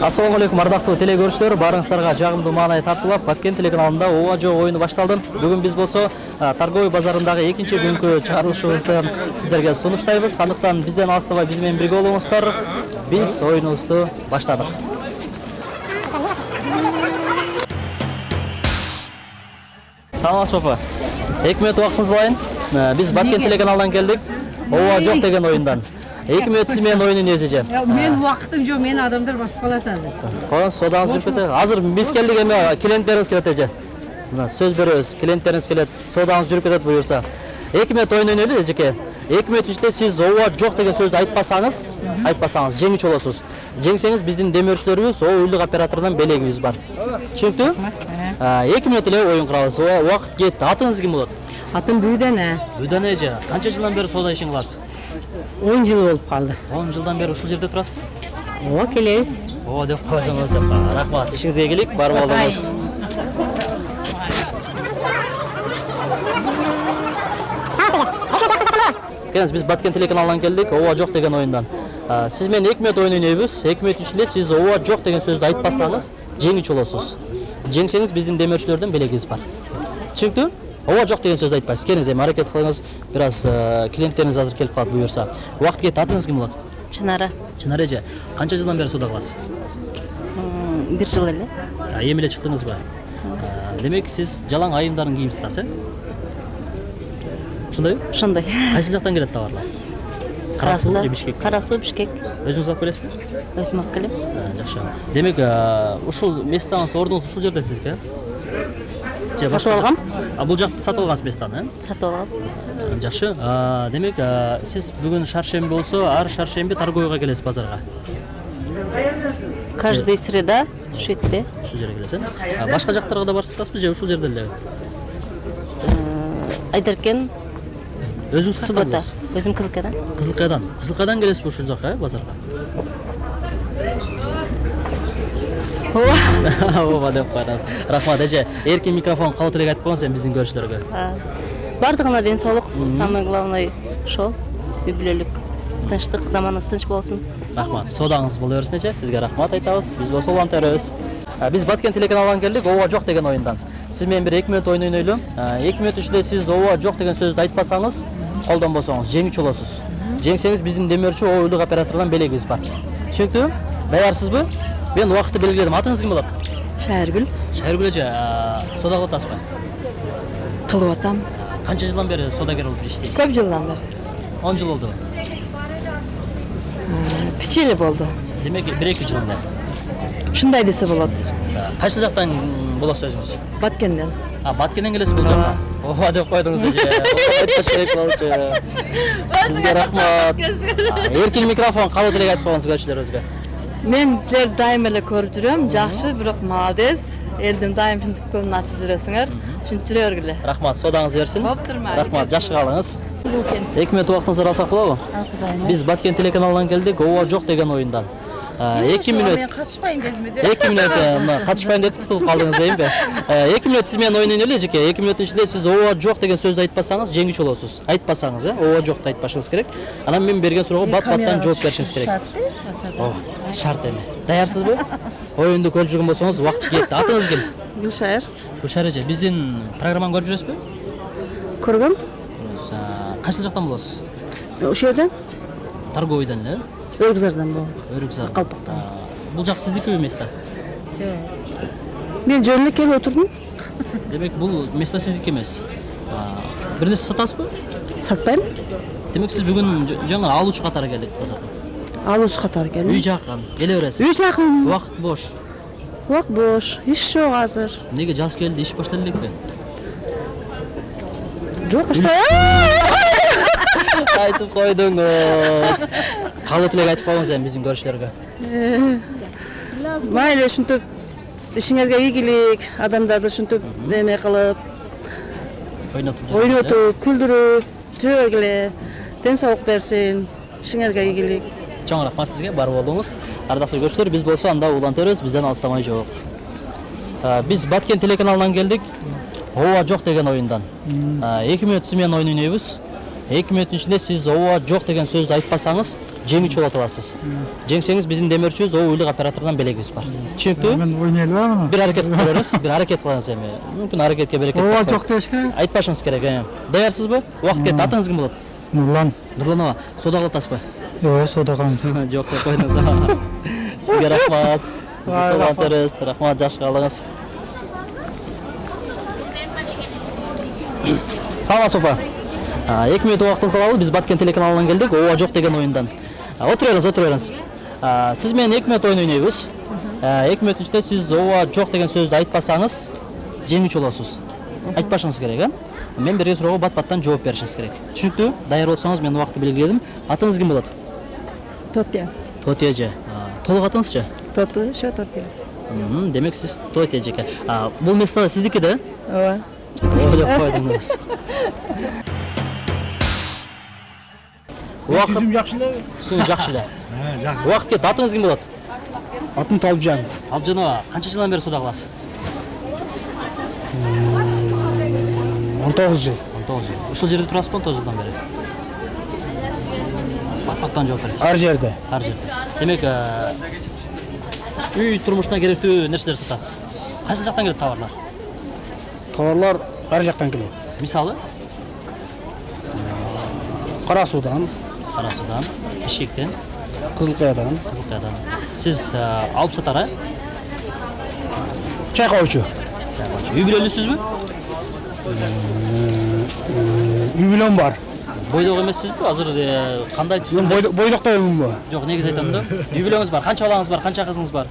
Assalamu alaikum ардактуу теле көрүүчүлөр, барыңыздарга жагымдуу маанай тартуулап, Баткен телеканалында ооба жок оюну башталды. Бүгүн биз болсо торговый базарындагы экинчи күнкү чыгарылышыбызды сиздерге сунуштайбыз. Андыктан бизден алыстабай биз менен бирге болуңуздар. Биз оюнубузду баштадык. Саламатсызбы папа. 2 мүнөт убактыңызды алайын. Биз Баткен телеканалдан келдик. Ооба жок деген оюндан. 2 мүнөт сиз менин оюну незиже? Мен убактым жок, мен адамдар башка болот азыр. Коюңуз, содаңыз жүрүп кетет. Азыр биз келдик эми клиенттериңиз келет эже. Мына сөз беребиз, клиенттериңиз келет, содаңыз жүрүп кетет буюрса. 2 мүнөт оюн ойнойлу эжеке. 2 мүнөт ичинде сиз ооба жок деген сөздү айтпасаңыз, жеңүүчү болосуз. Жеңсеңиз биздин демөөрчүлөрүбүз уюлдук оператордон белегибиз бар. Түшүнүктүү? 2 мүнөт эле оюн курабыз. Убакыт кетти. Атыңыз ким болот? Атым Бүйдөнө. Бүйдөнө эже. Канча жылдан бери сода ишин кыласыз? 10 жыл болуп калды. 10 жылдан бери ушул жерде турасызбы? Ооба, келебиз. Ооба деп койдуңуз. Рахмат. Ишиңизге келик, барып алыңыз. Келиңиз, биз Баткен телеканалынан келдик, ооба жок деген оюндан. Сиз менен 2 мүнөт оюн ойнойбуз. 2 мүнөт ичинде сиз ооба жок деген сөздү айтпасаңыз, жеңүүчү болосуз. Жеңсеңиз биздин демөөрчүлөрдөн белегибиз бар. Түшүнүктүү? Ооба жок деген сөздү айтпайсыз. Келиңиз, эми аракет кылыңыз. Бир аз клиенттериңиз азыр келип калат буюрса. Убакыт кетти. Атыңыз ким болот? Чынара. Чынара эже. Канча жылдан бери суда кыласыз? 1 жыл эле. Эми эле чыктыңызбы? Демек, сиз жалаң айымдарын кийип сатасыз, ошондойбу? Ошондой. Кайсы жактан келет товарлар? Карасуу, Бишкек. Карасуу, Бишкек. Өзүңүз алып келесизби? Өзүм алып келем. Жакшы. Демек, ушул местаңыз, ордуңуз ушул жерде сизге? Сатып алгам. Бул жакты сатып алгансыз местаны, Сатып алгам. Жакшы. Демек, сиз бүгүн шаршемби болсо, ар шаршемби торговыйга келесиз базарга. Каждый среда ушул жерде. Ушул жерге келесиз. Башка жактарга да барып сатасызбы же ушул жерде эле? Айдаркен, Өзүңүз Суббота. Өзүм Кызылкайдан. Кызылкайдан. Кызылкайдан келесизби ушул жака, базарга? Ооба деп коюңуз. Рахмат эже. Эркин микрофон калуу элек айтып коюңуз биздин көрүүчүлөргө. Бардыгына ден соолук. Самый главный ошол. Үй бүлөлүк тынчтык, заманыбыз тынч болсун. Рахмат. Содаңыз боло берсин эже. Сизге рахмат айтабыз. Биз болсо уланта беребиз. Биз Баткен телеканалдан келдик, ооба жок деген оюндан. Сиз менен бир 2 мүнөт оюн ойнойлу. 2 мүнөт ичинде сиз ооба жок деген сөздү айтпасаңыз, колдонбосоңуз, жеңүүчү болосуз. Жеңсеңиз биздин демөөрчү уюлдук оператордон белегибиз бар. Түшүнүктүү? Даярсызбы? Мен убакытты белгиледим. Атыңыз ким болот? Шааргүл. Шааргүл эже, сода кылып атасызбы? Кылып атам. Канча жылдан бери содагер болуп иштейсиз? Көп жылдан бери. 10 жыл болду. Пичеле болду. Демек, 1-2 жылда. Ушундай десе болот. Кайсы жактан болосуз өзүңүз? Баткенден. Баткенден келесиз бул жакка? Ооба деп койдуңуз эже. Айтпашек болчу. Сизге рахмат. Эркин микрофон калуу элек айтып коюңуз көрүүчүлөрүбүзгө. Мен силерди дайым эле көрүп жүрөм. Жакшы, бирок молодец. Элдин дайым ушинтип көңүн ачып жүрөсүңөр. Ушинтип жүрө бергиле. Рахмат, содаңыз берсин. Рахмат, жакшы калыңыз. 2 мүнөт убактыңызды алсак болобу? Биз Баткен телеканалынан келдик, ооба жок деген оюндан. 2 мүнөт. Мен катышпайын дедим де. 2 мүнөт, катышпайын деп тутулуп калдыңыз дейинби? 2 мүнөт сиз менен ойнойн эле эжеке. 2 мүнөттүн ичинде сиз ооба жок деген сөздү айтпасаңыз, жеңүүчү болосуз. Айтпасаңыз, ооба жокты айтпашыңыз керек. Анан мен берген суроого бат-баттан жооп беришиңиз керек. Шарт эми. Даярсызбы? Оюнду көрүп жүргөн болсоңуз, убакыт кетти. Атыңыз ким? Гүлшайыр. Гүлшайыр эже, биздин программаны көрүп жүрөсүзбү? Көргөм. Кайсы жактан болосуз? Ошол жерден Торговыйдан эле? Өргүзардан болом. Өргүзар. Калпактан. Бул жак сиздикиби место? Мен жөн эле келип отурдум. Демек, бул место сиздики эмес. Бир нерсе сатасызбы? Сатпайм. Демек, сиз бүгүн жаңы алуучу катары келдиңиз базарга. Алууч катары келдим. Үй жакын, келе бересиз. Үй жакын. Убакыт бош. Убакыт бош. Иш жок азыр. Неге жаз келди, иш баштала элекпи? Жок, баштай. Айтып койдуңуз. Калуу элек айтып коюңуз эми биздин көрүүчүлөргө. Майлы ушинтип ишиңерге ийгилик, адамдарды ушинтип эме кылып, ойнотуп, күлдүрүп, жүрө бергиле. Ден соолук берсин. Ишиңерге ийгилик. Чоң рахмат сизге, бар болуңуз. Ардактуу көрүүчүлөр, биз болсо анда уланта беребиз, бизден алыстамай жок. Биз Баткен телеканалынан келдик. Ооба жок деген оюндан. 2 мүнөт сиз менен ойнойбуз. 2 мүнөттүн ичинде сиз ооба жок деген сөздү айтпасаңыз, жеңүүчү болот аласыз. Жеңсеңиз биздин демирчүбүз оюлук оператордон белегибиз бар. Түшүнүктүүбү? Мен ойнайлы бармын. Бир аракет кылып көрөңүз, бир аракет кылыңыз эми. Мүмкүн аракетке берекет. Ооба жок деш керек. Айтпашыңыз керек. Даярсызбы? Убакыт кетти. Атыңыз ким болот? Нурлан. Нурланова, сода кылатасызбы? Жок, содаган. Жок деп койдуңуз. Сизге рахмат. Саламатсыз, рахмат, жакшы калыңыз. Саламатсыз апа. 2 минут убактыңызды алалы, биз Баткен телеканалынан келдик. Ооба жок деген оюндан. Отурыңыз. Сиз менен 2 минут оюн ойнойбуз. 2 минут ичинде сиз ооба жок деген сөздү айтпасаңыз, жеңүүчү болосуз. Айтпашыңыз керек, Мен берген суроого бат-баттан жооп беришиңиз керек. Түшүнүктүү? Даяр болсоңуз мен убакытты белгиледим. Атыңыз ким болот? Тотия. Тотия же. Толук атыңызчы? Тоту, шо Тотия. Демек сиз Тотия жеке. Бул место сиздики да? Ооба. Ооба деп койдуңуз. Түзүм жакшы эле. Түзүм жакшы эле. Убакыт кетти. Атыңыз ким болот? Атым Талбжан. Талбжанова, канча жылдан бери суда кыласыз? 19 жыл. 19 жыл. Ушул жерде турасызбы 19 жылдан бери? Бат-баттан жооп бересиз. Ар жерде. Ар жерде. Демек, үй турмушуна керектүү нерселерди сатасыз. Кайсы жактан келет товарлар? Товарлар ар жактан келет. Мисалы? Кара Судан, Бишкектен, Кызыл Каядан, Сиз алып сатар, чайкоочу. Үй бүлөлүүсүзбү? Үй бүлөм бар. Бойдок эмессизби? Азыр кандай түзүмдө? Бойдокто эмим бар. Жок, негиз айтам да. Үй бүлөңүз бар, канча балаңыз бар, канча кызыңыз бар?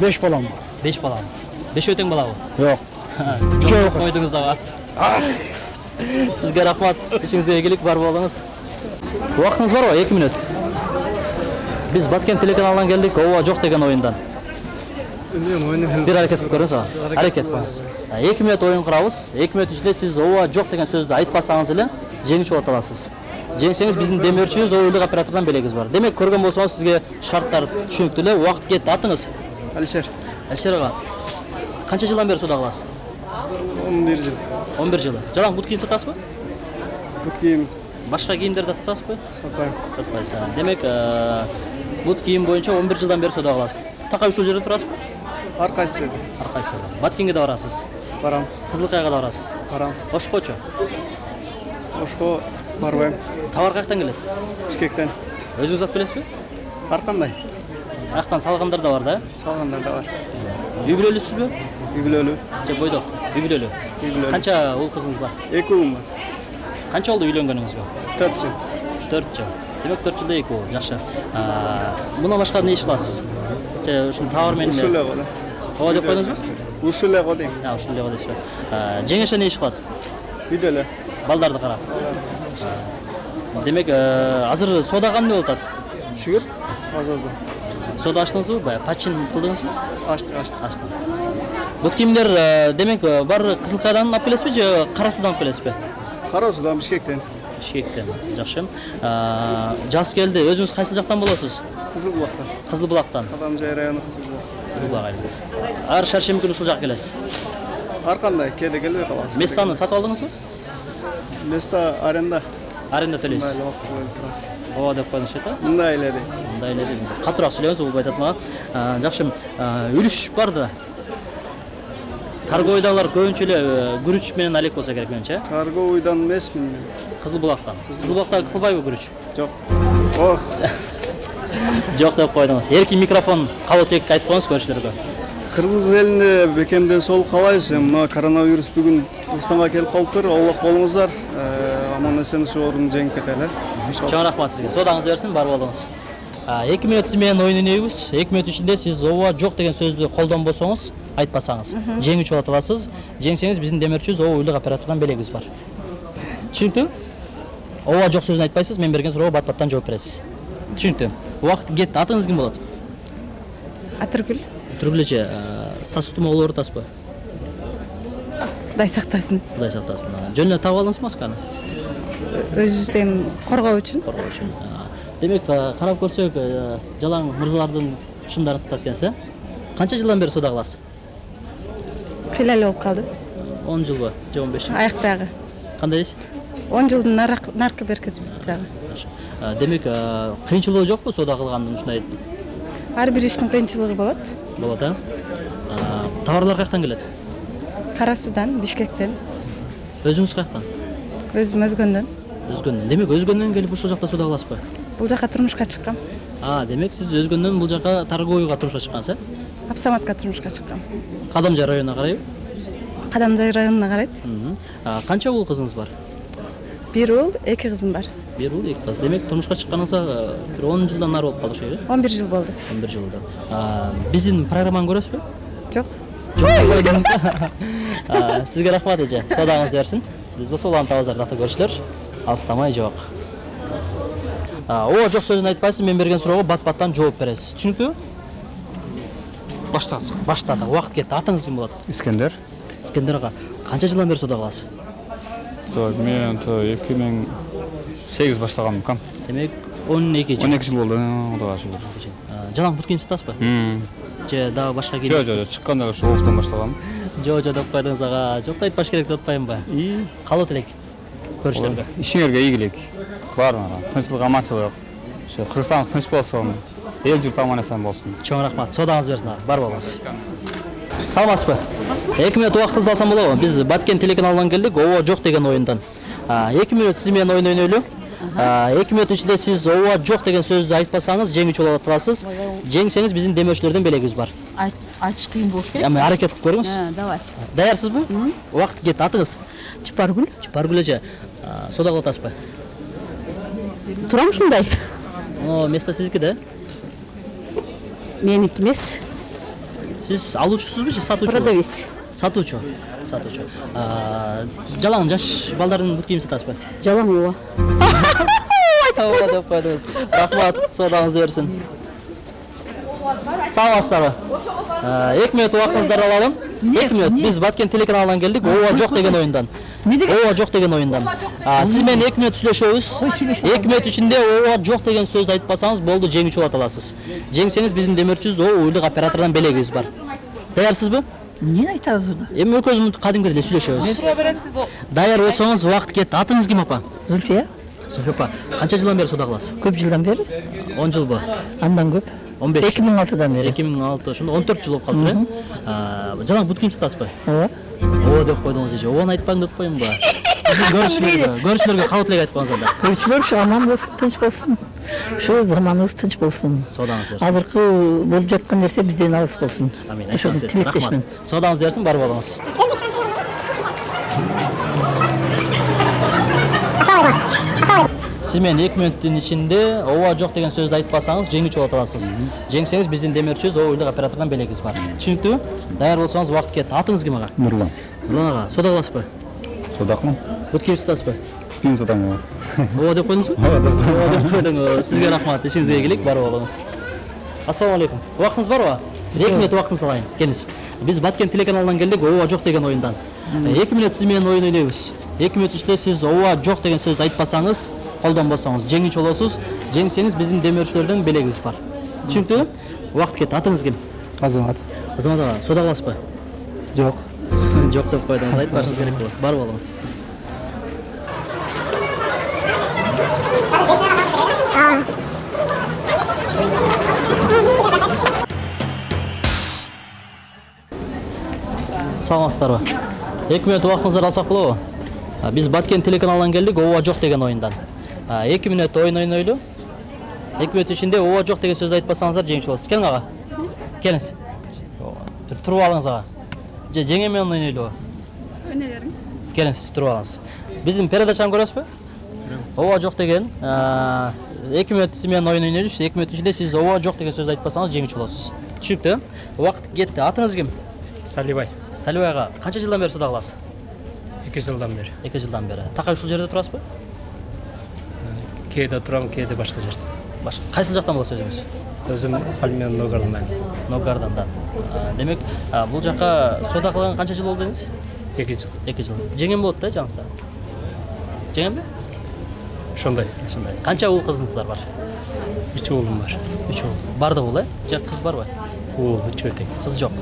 5 балам бар. 5 бала. 5 өтең балабы? Жок. Жок койдуңуз да. Сизге рахмат. Ишиңизге ийгилик бар болуңуз. Убактыңыз барбы? 2 минут. Биз Баткен телеканалынан келдик, ооба жок деген оюндан. Бир аракет кылып көрүңүз. Аракет кылыңыз. 2 минут оюн курабыз. 2 минут ичинде сиз ооба жок деген сөздү айтпасаңыз эле жеңүүчү болот аласыз. Жеңсеңиз биздин демирчибиз оюлук оператордон белегибиз бар. Демек көргөн болсоңуз сизге шарттар түшүнүктүү эле. Убакыт кетти. Атыңыз? Алишер. Алишер ага. Канча жылдан бери суда кыласыз? 11 жыл. 11 жылы. Жалаң бут кийим сатасызбы? Бут кийим Башка кийимдерди да сатасызбы? сатпайм. Сатпайсыз. Демек, бут кийим боюнча 11 жылдан бери суда кыласыз. Такай ушул жерде турасызбы? Ар кайсы жерде? Ар кайсы. Баткенге да барасыз. Барам. Кызыл Каяга да барасыз. Барам. Ошкочу. Ошко барбайм. Товар каяктан келет? Бишкектен. Өзүңүз сатып бересизби? Ар кандай? Аяктан салгандар да бар да? Салгандар да бар. Үй бүлөлүүсүзбү? Үй бүлөлүү. Же бойдок? Үй бүлөлүү. Үй бүлөлүү. Канча уул кызыңыз бар? 2 уулум бар. Канча болду үйлөнгөнүңүзгө? 4 жыл. 4 жыл. Демек 4 жылда 2 уул. Жакшы. Мына башка эмне иш кыласыз? Же ушул товар менен Ушул эле го да. Ооба деп койдуңузбу? Ушул эле го дейм. Ушул эле дейсизби? Жеңеше эмне иш кылат? Үйдө эле. Балдарды карап. Демек, азыр сода кандай болуп атат? Шүгүр. Аз-аздан. Сода ачтыңызбы? Баягы почин кылдыңызбы? Аштык. Бут кийимдер демек баары Кызыл Каядан алып келесизби же Кара Судан алып келесизби? Кара Судан, Бишкектен. Бишкектен. Жакшы. Жаз келди. Өзүңүз кайсы жактан болосуз? Кызыл Булактан. Кызыл Булактан. Адамжай району Кызыл Булак. Кызыл Булак. Ар шаршемби күнү ушул жака келесиз. Ар кандай кээде келбей калабыз. Местаны сатып алдыңызбы? Место аренда. Аренда төлөйсүз. Мындай убакыт коюп турасыз. Ооба деп койдуңуз да? Мындай эле дейм. Мындай эле дейм. Катуураак сүйлөңүз, угуп айтат мага. Жакшы. Үлүш бар да. Торговыйдагылар көбүнчө эле күрүч менен алек болсо керек менче. Торговыйдан эмесмин мен. Кызыл Булактан. Кызыл Булакта кылбайбы күрүч? Жок. Ох. Жок деп койдуңуз. Эркин микрофон кабыл тек айтып коюңуз көрүүчүлөргө. Кыргыз элинде бекемден сол калайбыз. Мына коронавирус бүгүн Кыргызстанга келип калыптыр. Аллах болуңуздар. Аман эсен ушу оорун жеңип кетели. Чоң рахмат сизге. Содаңыз берсин, бар болуңуз. 2 минут сиз менен оюн ойнойбуз. 2 минут ичинде сиз ооба жок деген сөздү колдонбосоңуз, айтпасаңыз, жеңүүчү болот аласыз. Жеңсеңиз биздин демирчибиз оюлук оператордон белегибиз бар. Түшүнүктүү? Ооба жок сөзүн айтпайсыз, мен берген суроого бат-баттан жооп бересиз. Түшүнүктүү? Убакыт кетти. Атыңыз ким болот? Атыргүл. Түргүлөчө, сасуу тумоо болуп атасызбы? Кудай сактасын. Кудай сактасын. Жөн эле таап алдыңызбы масканы? Өзүбүздөн коргоо үчүн. Коргоо үчүн. Демек, карап көрсөк, жалаң мырзалардын шымдарын сатат экенсиз, Канча жылдан бери суда кыласыз? Кыйла эле болуп калды. 10 жылбы же 15 жыл? Аяк баягы. Кандай дейсиз? 10 жылдын наркы берки жагы. Демек, кыйынчылыгы жокпу соода кылгандын ушундай? Ар бир иштин кыйынчылыгы болот. Болот, Товарлар каяктан келет? Кара Суудан, Бишкектен, Өзүңүз каяктан? өзүм Өзгөндөн. Өзгөндөн. Демек, Өзгөндөн келип ушул жакта соода кыласызбы? Бул жака турмушка чыккам. Демек, сиз Өзгөндөн бул жака торговыйга турмушка чыккансыз, Апсаматка турмушка чыккам. Кадамжай районуна карайбы? Кадамжай районуна карайт. Канча уул кызыңыз бар? 1 уул, 2 кызым бар. 1 уул, 2 кыз. Демек, турмушка чыкканыңызга бир 10 жылдан нары болуп калды ошо, 11 жыл болду. 11 жылда. Биздин программаны көрөсүзбү? Жок. Сизге рахмат эже. Соодаңызды берсин. Биз болсо улам табазардакта көрүшүлөр. Алыстамай жок. Ооба жок сөзүн айтпайсыз, мен берген суроого бат-баттан жооп бересиз. Түшүнүктүүбү? Баштадык. Убакыт кетти. Атыңыз ким болот? Искендер. Искендер ага. Канча жылдан бери соода кыласыз? Мен 2008 баштаганмын кам. Демек, 12 жыл. 12 жыл болду, Кудайга шүгүр. Жалаң бут кийим сатасызбы? Же дагы башка кийим? Жок, чыкканда ошо офтон баштагам. Жок деп койдуңуз ага. Жок айтпаш керек деп атпаймынбы? Калуу тилек. Көрүшүлөргө. Ишиңерге ийгилик. Баарыңарга тынччылык, аманчылык. Ошо Кыргызстаныбыз тынч болсун, эл журт аман-эсен болсун. Чоң рахмат. Соодаңыз берсин ага. Бар болуңуз. Саламатсызбы? 2 мүнөт убактыңызды алсам болобу? Биз Баткен телеканалынан келдик, ооба жок деген оюндан. 2 мүнөт сиз менен ойун ойнойлу. 2 мүнөт ичинде сиз ооба жок деген сөздү айтпасаңыз, жеңүүчү болот каласыз. Жеңсеңиз биздин демөөрчүлөрдөн белегибиз бар. Айтыш кыйын болуш керек. Эми аракет кылып көрүңүз. Давай. Даярсызбы? Убакыт кетти. Атыңыз? Чыпаргүл. Чыпаргүл эже. Соода кылып атасызбы? Турам ушундай. Место сиздики да? Меники эмес. Сиз алуучусузбу же сатуучу? Продавец. Сатуучу. Жалаң жаш балдардын бут кийим сатасызбы? Жалаң ооба. Ооба деп койдуңуз. Рахмат, соодаңызды берсин. Саламатсыздарбы? 2 мүнөт убактыңызды алалым. 2 мүнөт. Биз Баткен телеканалынан келдик, ооба жок деген оюндан. Ооба жок деген оюндан. Сиз менен 2 мүнөт сүйлөшөбүз. 2 мүнөт ичинде ооба жок деген сөздү айтпасаңыз болду, жеңүүчү болот аласыз. Жеңсеңиз биздин демөөрчүбүз уйлук оператордон белегибиз бар. Даярсызбы? Эмне айтабыз уда? Эми экөөбүз кадимкидей эле сүйлөшөбүз. Даяр болсоңуз убакыт кетти. Атыңыз ким апа? Зульфия. Зульфия апа. Канча жылдан бери соода кыласыз? Көп жылдан бери. 10 жылбы? Андан көп. 15. 2006-дан бери. 2006, ошондо 14 жыл болуп калды, Жалаң бут кийим сатасызбы? Ооба. Ооба деп койдуңуз эже. Ообаны айтпаң деп коюмбу? Көрүүчүлөргө кабыл тилек айтып коюңуз анда. Көрүүчүлөр ушу аман болсун, тынч болсун. Ушу заманыбыз тынч болсун. Соодаңыз берсин. Азыркы болуп жаткан нерсе бизден алыс болсун. Ошону тилектешмин. Соодаңыз берсин, бар болуңуз. Сиз менен 2 мүнөттүн ичинде ооба жок деген сөздү айтпасаңыз, жеңүүчү болот аласыз. Жеңсеңиз биздин демөөрчүбүз уйлук оператордон белегибиз бар. Түшүнүктүүбү? Даяр болсоңуз убакыт кетти. Атыңыз ким ага? Нурлан. Нурлан ага, соода кыласызбы? Содакмын. Бут кийим сатасызбы? Кийим сатам. Ооба деп койдуңузбу? Ооба деп койдуңуз. Сизге рахмат. Ишиңизге ийгилик, бар болуңуз. Ассаламу алейкум. Убактыңыз барбы? 2 мүнөт убактыңызды алайын. Келиңиз. Биз Баткен телеканалынан келдик, ооба жок деген оюндан. 2 мүнөт сиз менен оюн ойнойбуз. 2 мүнөт ичинде сиз ооба жок деген сөздү айтпасаңыз, колдонбосоңуз, жеңүүчү болосуз. Жеңсеңиз биздин демөөрчүлөрдөн белегибиз бар. Түшүнүктүүбү? Убакыт кетти. Атыңыз ким? Азамат. Азамат ага, соода кыласызбы? Жок. Жок деп койдуңуз. Айтпашыңыз керек болот. Бар болуңуз. Саламатсыздарбы? 2 мүнөт убактыңызды алсак болобу? Биз Баткен телеканалынан келдик, ооба жок деген оюндан. 2 мүнөт оюн ойнойлу. 2 мүнөт ичинде ооба жок деген сөздү айтпасаңыздар жеңүүчү болосуз. Келиң ага. Келиңиз. Бир туруп алыңыз ага. Же жеңе менен ойнойлубу? Өнелерин. Келиңиз, туруп алыңыз. Биздин передачаны көрөсүзбү? Ооба жок деген 2 мүнөт сиз менен оюн ойнойлу. 2 мүнөт ичинде сиз ооба жок деген сөздү айтпасаңыз жеңүүчү болосуз. Түшүнүктүү? Убакыт кетти. Атыңыз ким? Салибай. Салибай ага, канча жылдан бери соода кыласыз? 2 жылдан бери. 2 жылдан бери. Такай ушул жерде турасызбы? Кээде турам, кээде башка жерде. Башка кайсыл жактан болосуз өзүңүз? Өзүм Фальмен Ногардан. Ногардандан. Демек, бул жака соода кылган канча жыл болду дедиңиз? 2 жыл. 2 жыл. Жеңем болот да жаңсы. Жеңемби? Ошондой. Канча уул кызыңыздар бар? 3 уулум бар. 3 уул. Бардыгы уул, же кыз барбы? Уул чөтек. Кыз жок.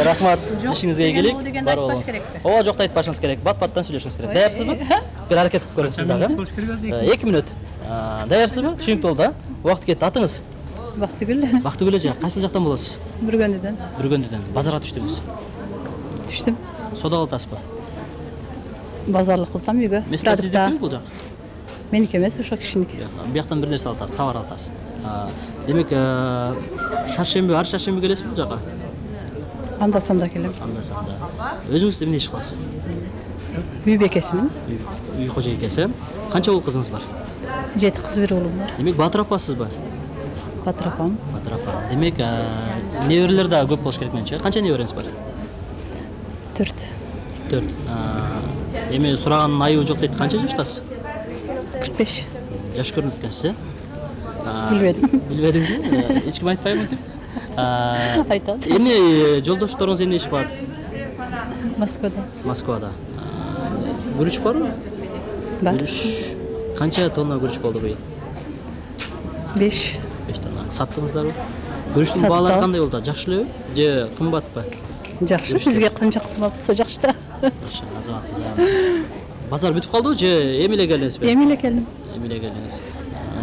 Рахмат. Ишиңизге ийгилик. Бар болуңуз. Ооба жокто айтпашыңыз керек. Бат-баттан сүйлөшүңүз керек. Даярсызбы? Бир аракет кылып көрөсүз дагы. 2 мүнөт. Даярсызбы? Түшүнүктүү болду, Убакыт кетти. Атыңыз? Бактыгүл. Бактыгүл эже, кайсы жактан болосуз? Бүргөндүдөн. Бүргөндүдөн. Базарга түштүңүз. Түштүм. Сода кылтасызбы? Базарлык кылтам үйгө. Места сиздикими бул жак? Меники эмес, ошо кишиники. Бияктан бир нерсе алатасыз, товар алатасыз. Демек, шаршемби, ар шаршемби келесизби бул жака? Анда-санда келем. Анда-санда. Өзүңүз эмне иш кыласыз? Үй бекесимин. Үй кожойкеси. Канча уул кызыңыз бар? 7 кыз, 1 уулум бар. Демек, батыр апасызбы? Батыр апам. Батыр апа. Демек, неберелер да көп болуш керек менчи. Канча небереңиз бар? 4. 4. Эми сураганын айыбы жок дейт. Канча жаштасыз? 45. Жаш көрүнүп экенсиз, Билбедим. Билбедиңизби? Эч ким айтпайбы деп? Айтат. Эмне жолдошторуңуз эмне иш кылат? Москвада. Күрүч барбы? Бар. Күрүч. Канча тонна күрүч болду быйыл? 5. 5 тонна. Саттыңыздарбы? Күрүчтүн Саттыбыз. баалары кандай болду? Жакшы элеби? Же кымбатпы? Жакшы, бизге канча кылмап, со жакшы. Жакшы, азаматсыз. Базар бүтүп калдыбы же эми эле келдиңизби? Эми эле келдим. Эми эле келдиңиз.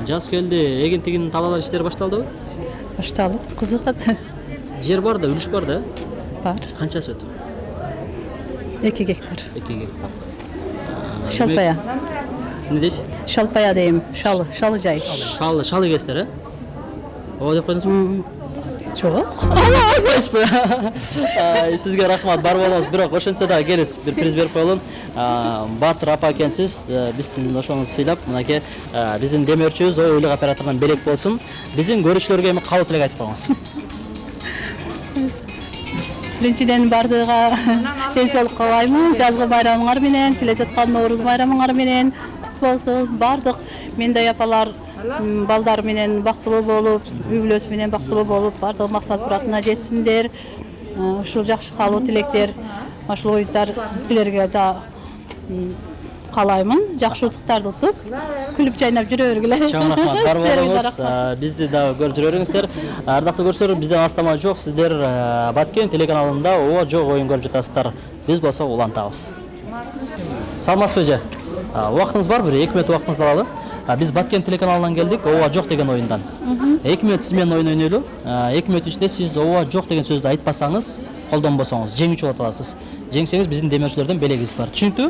Жаз келди, эгин-тигин талаалар иштери башталдыбы? Башталып, кызып атат. Жер бар да, үлүш бар да? Бар. Канчасы өтүп? 2 гектар. 2 гектар. Шалпая. Эмне дейсиз? Шалпая дейм. Шалы жай. Шалы эгесиздер, Ооба деп койдуңузбу? Жок. Айтпайсызбы? Сизге рахмат, бар болуңуз. Бирок ошентсе да келиңиз, бир приз берип коелу. Батыр апа экенсиз. Биз сиздин ошоңузду сыйлап, мынакей биздин демөөрчүбүз ойлук операторунан белек болсун. Биздин көрүүчүлөргө эми кабыл тилек айтып коюңуз. Биринчиден бардыга ден соолук каалаймын. Жазгы байрамыңар менен, келе жаткан Нооруз байрамыңар менен кут болсун. Бардык мендей апалар балдар менен бактылуу болуп, үй бүлөсү менен бактылуу болуп, бардык максат муратына жетсиндер. Ушул жакшы каалоо тилектер, ушул оюндар силерге да каалаймын. Жакшылыктарды утуп, күлүп жайнап жүрө бергиле. Чоң рахмат, бар болуңуз. Бизди да көрүп жүрө бериңиздер. Ардактуу көрүүчүлөр, бизден астама жок. Сиздер Баткен телеканалында ооба жок оюн көрүп жатасыздар. Биз болсо улантабыз. Саламатсызбы эже? Убактыңыз бар, бир 2 мүнөт убактыңызды алалы. Биз Баткен телеканалынан келдик, ооба жок деген оюндан. 2 мүнөт сиз менен оюн ойнойлу. 2 мүнөт ичинде сиз ооба жок деген сөздү айтпасаңыз, колдонбосоңуз, жеңүүчү болот аласыз. Жеңсеңиз биздин демөөрчүлөрдөн белегибиз бар. Түшүнүктүү?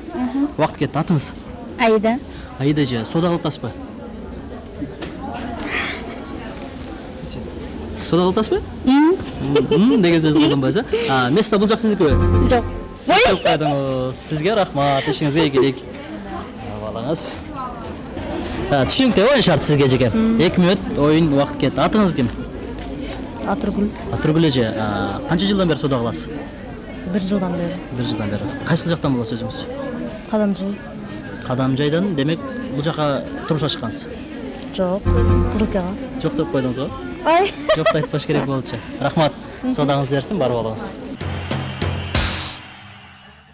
Убакыт кетти. Атыңыз? Аида. Аида эже, сода кылтасызбы? Сода кылтасызбы? Деген сөз колдонбойсуз, Места бул жак сиздикиби? Жок. Көп койдуңуз. Сизге рахмат, ишиңизге ийгилик. Балаңыз. Түшүнүктүү оюн шарт сизге эжеке. 2 мүнөт оюн убакыт кетти. Атыңыз ким? Атыргүл. Атыргүл эже, канча жылдан бери сода кыласыз? 1 жылдан бери. 1 жылдан бери. Кайсы жактан болосуз өзүңүз? Кадамжай. Кадамжайдан, демек бул жака турмушка чыккансыз. Жок. Кызылкага. Жок деп койдуңуз го? Ай. Жок айтпаш керек болчу. Рахмат. Содаңыз берсин, бар болуңуз.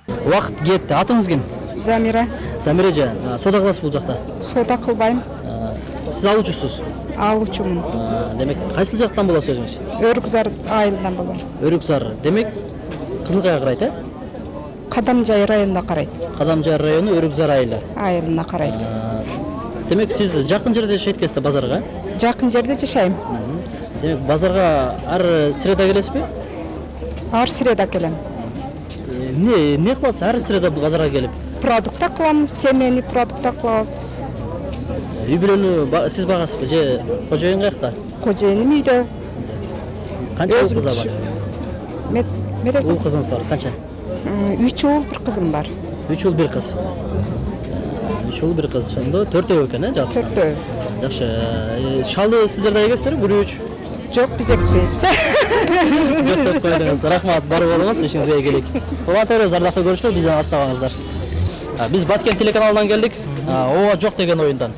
Убакыт кетти. Атыңыз ким? Замира. Замира эже, сода кыласыз бул жакта? Сода кылбайм. Сиз алуучусуз? Алуучумун. Демек, кайсы жактан болосуз өзүңүз? Өрүкзар айылынан болом. Өрүкзар. Демек, Кызылкаяга карайт, Кадамжай районуна карайт. Кадамжай району Өрүкзар Айылына карайт. Демек, сиз жакын жерде жашайт экенсиз базарга? Жакын жерде жашайм. Демек, базарга ар среда келесизби? Ар среда келем. Эмне кыласыз ар среда базарга келип? Продукта кылам, семейный продукта кылабыз. Үй бүлөнү сиз багасызбы же кожоюн каякта? Кожоюнум үйдө. Канча уул кыздар бар? Мересиң. Уул кызыңыз бар, канча? 3 уул, 1 кызым бар. 3 уул, 1 кыз. 3 уул, 1 кыз. Ошондо 4 экен, жалпы. 4. Жакшы. Шалы сиздер да эгесиздерби? Күрүч? Жок, биз экпейбиз. Жок деп койдуңуз. Рахмат, бар болуңуз, ишиңизге ийгилик. Улантабыз, ардактуу көрүүчүлөр, бизден астабаңыздар. Биз Баткен телеканалынан келдик. Ооба жок деген оюндан.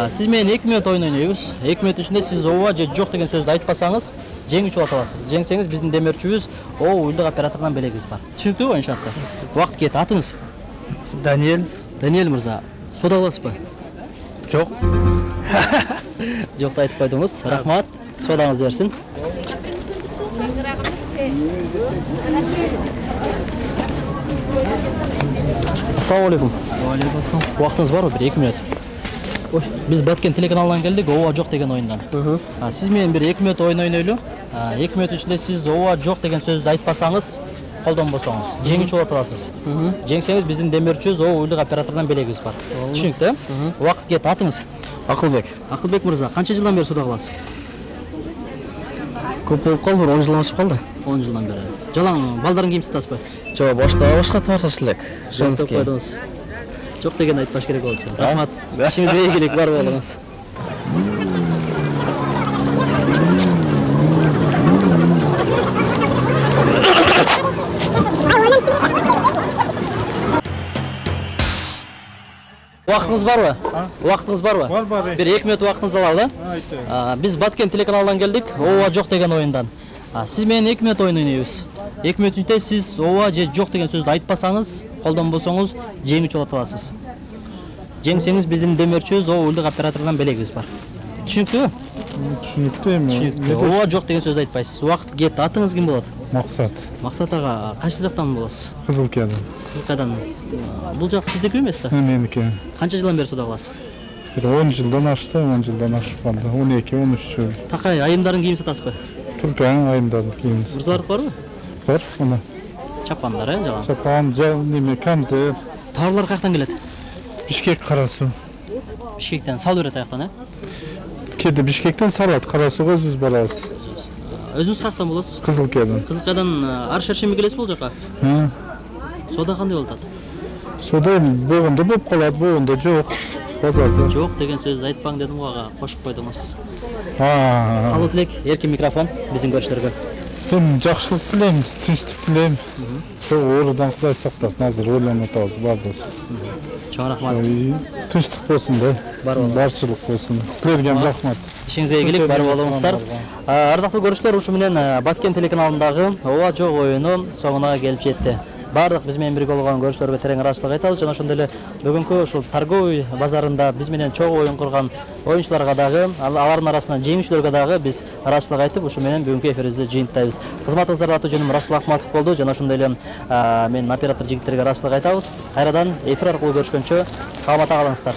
Сиз менен 2 мүнөт оюн ойнойбуз. 2 мүнөт ичинде сиз ооба же жок деген сөздү айтпасаңыз, жеңүүчү болот аласыз. Жеңсеңиз биздин демөөрчүбүз уюлдук операторунан белегибиз бар. Түшүнүктүүбү оюн шарты? Убакыт кетти. Атыңыз? Даниэль. Даниэль мырза, сода кыласызбы? Жок. Жокто айтып койдуңуз. Рахмат. Содаңыз берсин. Assalamu alaykum. Алейкум ассалам. Вақтыңыз бар ма? Bir 2 минут. Ой, biz Баткен телеканалынан келдік, ова жоқ деген ойындан. Сіз мен bir 2 минут ойын ойнайлы. 2 минут ішінде сіз ова жоқ деген сөзді айтпасаңыз, қолдан босаңыз, жеңіч болот аласыз. Жеңсеңіз біздің демеушіміз ова уйлық оператордан белегіңіз бар. Түшүнүктүү? Уақыт кет, атыңыз. Акылбек. Акылбек мырза, қанша жылдан бері суда кыласыз? Көп болуп калды, 10 жылдан ашып калды. 10 жылдан бері. Жалаң балдарын кийим сатасызбы? Жок, башка тарсаш элек. Женский. Жоқ деген айтпаш керек болчу. Рахмат. Ишиңизге ийгилик бар болуңуз. Уақытыңыз бар ма? Уақытыңыз бар ма? Бар. Bir 2 минут уақытыңызды алалы. Biz Баткен телеканалынан келдік, ова жоқ деген ойындан. Сіз менен 2 минут ойын ойнайбыз. 2 минут ішінде сіз ова же жоқ деген сөзді айтпасаңыз, қолдан болсаңыз, жеңіч болот аласыз. Жеңсеңіз біздің демеушіміз ова уйлық оператордан белегіңіз бар. Түшүнүктүүбү? Түшүнүктүү эми. Түшүнүктүү. Ова жоқ деген сөздү айтпайсыз. Уақыт кет. Атыңыз ким болот? Максат. Максат ага, кайсы жактан болосуз? Кызылкиядан. Кызылкиядан. Бул жак сиздики эмес да? Меники. Канча жылдан бери суда кыласыз? 10 жылдан ашты, 10 жылдан ашып калды. 12-13 жыл. Такай айымдарын кийим сатасызбы? Түркияның айымдарын кийимиз. Мырзалардык барбы? Бар, мына. Чапандар, жалаң. Чапан, неме, камза. Тауарлар каяктан келет? Бишкек, Карасу. Бишкектен сал берет аяктан, э? Кеде Бишкектен салат, Карасуга өзүбүз барабыз. Өзүңүз каяктан болосуз? Кызылкиядан. Кызылкиядан ар шершемби келесиз бул жака? Сода кандай болуп атат? Сода болгондо болуп калат, болгондо жок. Базарда. Жок деген сөз айтпаң дедим го ага, кошуп койдуңуз. Aa. Калуу тилек, эркин микрофон биздин көрүштөргө. Мен жакшылык тилейм, тынчтык тилейм. Чоң оорудан Кудай сактасын, азыр ойлонуп атабыз бардыбыз. Чоң рахмат. Тынчтык болсун да. Барчылык болсун. Силерге рахмат. Ишиңизге ийгилик, бар болуңуздар. Ардактуу көрүүчүлөр, ушу менен Баткен телеканалындагы ова жок оюну соңуна келип жетти. Бардык биз менен бирге болгон көрүүчүлөргө терең ыраазычылык айтабыз. Жана ошондой эле бүгүнкү ушул торговый базарында биз менен чогуу оюн курган оюнчуларга дагы, алардын арасынан жеңүүчүлөргө дагы биз ыраазычылык айтып, ушу менен бүгүнкү эфирибизди жыйынтайбыз. Кызматыңыздарга аты жөнүм Расул Акматов болду. Жана ошондой эле мен оператор жигиттерге ыраазычылык айтабыз. Кайрадан эфир аркылуу көрүшкөнчө саламатта калыңыздар.